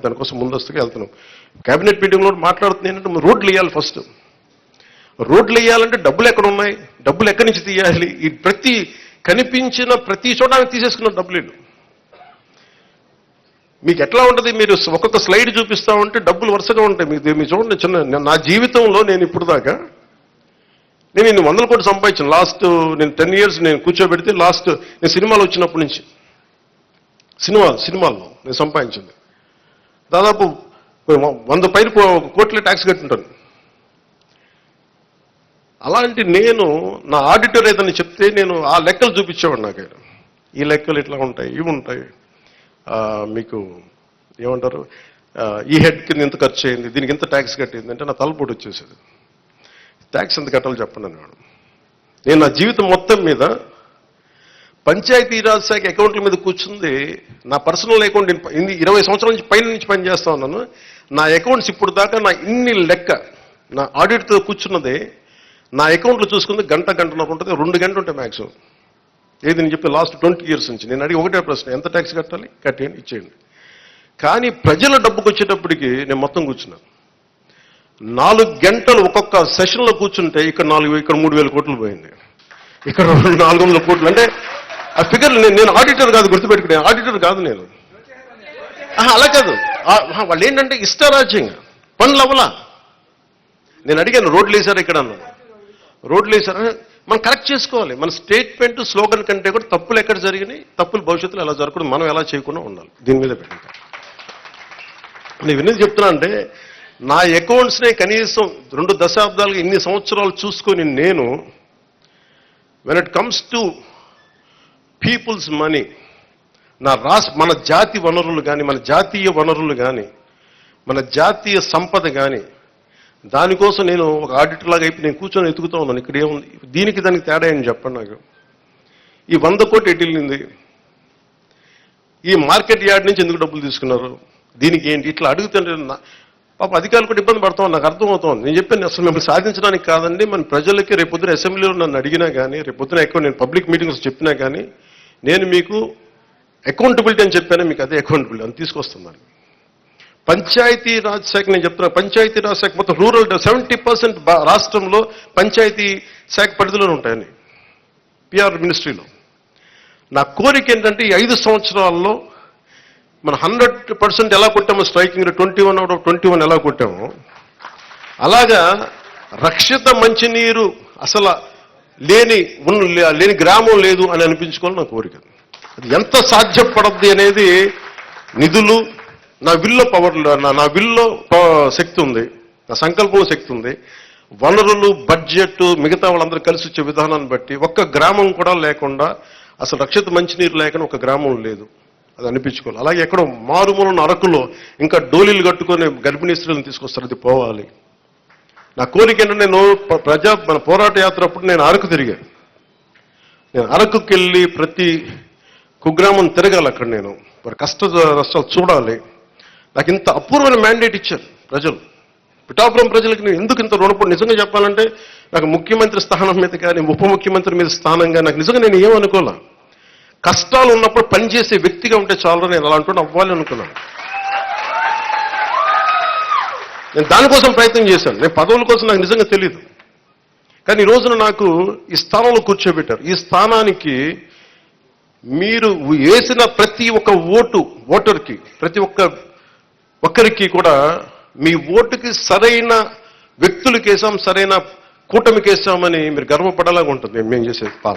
దానికోసం ముందస్తుగా వెళ్తున్నాం. కేబినెట్ మీటింగ్లో మాట్లాడుతుంది ఏంటంటే రోడ్లు వేయాలి. ఫస్ట్ రోడ్లు వేయాలంటే డబ్బులు ఎక్కడ ఉన్నాయి, డబ్బులు ఎక్కడి నుంచి తీయాలి, ఈ ప్రతి కనిపించిన ప్రతి చోట తీసేసుకున్న డబ్బులు. మీకు ఎట్లా ఉంటుంది, మీరు ఒక్కొక్క స్లైడ్ చూపిస్తా ఉంటే డబ్బులు వరుసగా ఉంటాయి. మీరు చూడండి, చిన్న నా జీవితంలో నేను ఇప్పుడు దాకా నేను 100 కోట్లు సంపాదించాను. లాస్ట్ నేను 10 years నేను కూర్చోబెడితే లాస్ట్ నేను సినిమాలు వచ్చినప్పటి నుంచి సినిమాల్లో నేను సంపాదించింది దాదాపు 100 పైన కోట్ల ట్యాక్స్ కట్టుంటాను. అలాంటి నేను నా ఆడిటర్ ఏదని చెప్తే నేను ఆ లెక్కలు చూపించేవాడు. నాకు ఈ లెక్కలు ఇట్లా ఉంటాయి, ఇవి ఉంటాయి, మీకు ఏమంటారు, ఈ హెడ్ కింద ఇంత ఖర్చు అయింది, దీనికి ఇంత ట్యాక్స్ కట్టింది అంటే నా తలపోటు వచ్చేసేది. ట్యాక్స్ ఎంత కట్టాలో చెప్పండి అన్నాడు. నేను నా జీవితం మొత్తం మీద పంచాయతీరాజ్ శాఖ అకౌంట్ల మీద కూర్చుంది నా పర్సనల్ అకౌంట్. 20 సంవత్సరాల నుంచి పైన నుంచి పనిచేస్తా ఉన్నాను. నా అకౌంట్స్ ఇప్పుడు దాకా నా ఇన్ని లెక్క నా ఆడిట్తో కూర్చున్నదే నా అకౌంట్లో చూసుకుంది గంటన్నర ఉంటుంది, 2 గంటలు ఉంటాయి మ్యాక్సిమం. ఏది నేను చెప్పి లాస్ట్ 20 years నుంచి నేను అడిగి ఒకటే ప్రశ్న, ఎంత ట్యాక్స్ కట్టాలి, కట్టేయండి, ఇచ్చేయండి. కానీ ప్రజల డబ్బుకు వచ్చేటప్పటికి నేను మొత్తం కూర్చున్నాను. 4 గంటలు ఒక్కొక్క సెషన్లో కూర్చుంటే ఇక్కడ 3,000 కోట్లు పోయింది, ఇక్కడ 400 కోట్లు. అంటే ఆ ఫిగర్ నేను ఆడిటర్ కాదు, గుర్తుపెట్టుకునే ఆడిటర్ కాదు నేను. అలా కాదు, వాళ్ళు ఏంటంటే ఇష్టారాజ్యంగా పనులు అవ్వలా. నేను అడిగాను, రోడ్లు వేశారు ఇక్కడ అన్నాను. రోడ్లు వేశారు, మనం కరెక్ట్ చేసుకోవాలి. మన స్టేట్మెంట్ స్లోగన్ కంటే కూడా తప్పులు ఎక్కడ జరిగినాయి, తప్పులు భవిష్యత్తులో ఎలా జరగకూడదు, మనం ఎలా చేయకుండా ఉండాలి, దీని మీద పెట్టింది. నేను ఎందుకు చెప్తున్నా అంటే నా అకౌంట్స్నే కనీసం 2 దశాబ్దాలుగా ఇన్ని సంవత్సరాలు చూసుకొని నేను when it comes to peoples money, మన జాతి వనరులు కానీ, మన జాతీయ వనరులు కానీ, మన జాతీయ సంపద కానీ, దానికోసం నేను ఒక ఆడిటర్ లాగా అయిపోయి నేను కూర్చొని ఎతుకుతూ ఉన్నాను. ఇక్కడ ఏముంది, దీనికి దానికి తేడా అని చెప్పండి నాకు. ఈ 100 కోట్లు ఎటు వెళ్ళింది, ఈ మార్కెట్ యార్డ్ నుంచి ఎందుకు డబ్బులు తీసుకున్నారు, దీనికి ఏంటి, ఇట్లా అడుగుతుంటే పాప అధికారులు కూడా ఇబ్బంది పడతాం. నాకు అర్థమవుతోంది. నేను చెప్పాను, అసలు మిమ్మల్ని సాధించడానికి కాదండి, మన ప్రజలకి రేపొద్దున అసెంబ్లీలో నన్ను అడిగినా కానీ, రేపొద్దున ఎక్కువ నేను పబ్లిక్ మీటింగ్స్ చెప్పినా కానీ నేను మీకు అకౌంటబిలిటీ అని చెప్పాను, మీకు అదే అకౌంటబిలిటీ అని తీసుకొస్తున్నాను. పంచాయతీ రాజ్ శాఖ నేను చెప్తున్నా, పంచాయతీ రాజ్ శాఖ మొత్తం రూరల్ 70% రాష్ట్రంలో పంచాయతీ శాఖ పరిధిలోనే ఉంటాయని పిఆర్ మినిస్ట్రీలో. నా కోరిక ఏంటంటే ఈ 5 సంవత్సరాల్లో మనం 100% ఎలా కొట్టామో, స్ట్రైకింగ్ 21 out of 21 ఎలా కొట్టామో, అలాగా రక్షిత మంచినీరు అసలు లేని గ్రామం లేదు అని అనిపించుకోవాలి నా కోరిక. అది ఎంత సాధ్యపడద్ది అనేది నిధులు, నా విల్లో పవర్, నా విల్లో శక్తి ఉంది, నా సంకల్పం శక్తి ఉంది, వనరులు, బడ్జెట్, మిగతా వాళ్ళందరూ కలిసి వచ్చే విధానాన్ని బట్టి ఒక్క గ్రామం కూడా లేకుండా, అసలు రక్షిత మంచినీరు లేకుండా ఒక గ్రామం లేదు, అది అనిపించుకోవాలి. అలాగే ఎక్కడో మారుమూలన్న అరకులో ఇంకా డోలీలు కట్టుకొని గర్భిణీ స్త్రీలను తీసుకొస్తారు, అది పోవాలి. నా కోరిక ఏంటంటే నేను మన పోరాట యాత్ర అప్పుడు నేను అరకు తిరిగాను. నేను అరకుకి వెళ్ళి ప్రతి కుగ్రామం తిరగాలి. అక్కడ నేను వారి కష్ట నష్టాలు చూడాలి. నాకు ఇంత అపూర్వమైన మ్యాండేట్ ఇచ్చారు ప్రజలు, పిఠాపురం ప్రజలకి. నేను ఎందుకు ఇంత రుణపడి, నిజంగా చెప్పాలంటే నాకు ముఖ్యమంత్రి స్థానం మీద కానీ, ఉప ముఖ్యమంత్రి మీద స్థానంగా నాకు నిజంగా నేను ఏమనుకోలే. కష్టాలు ఉన్నప్పుడు పనిచేసే వ్యక్తిగా ఉంటే చాలు, నేను అలా అంటూ అవ్వాలి అనుకున్నాను. నేను దానికోసం ప్రయత్నం చేశాను. నేను పదవుల కోసం నాకు నిజంగా తెలియదు. కానీ ఈ రోజున నాకు ఈ స్థానంలో కూర్చోబెట్టారు. ఈ స్థానానికి మీరు వేసిన ప్రతి ఒక్క ఓటర్కి, ప్రతి ఒక్కరికి కూడా మీ ఓటుకి సరైన వ్యక్తులకేసాం, సరైన కూటమికేసామని మీరు గర్వపడేలాగా ఉంటుంది మేము చేసే పాలన.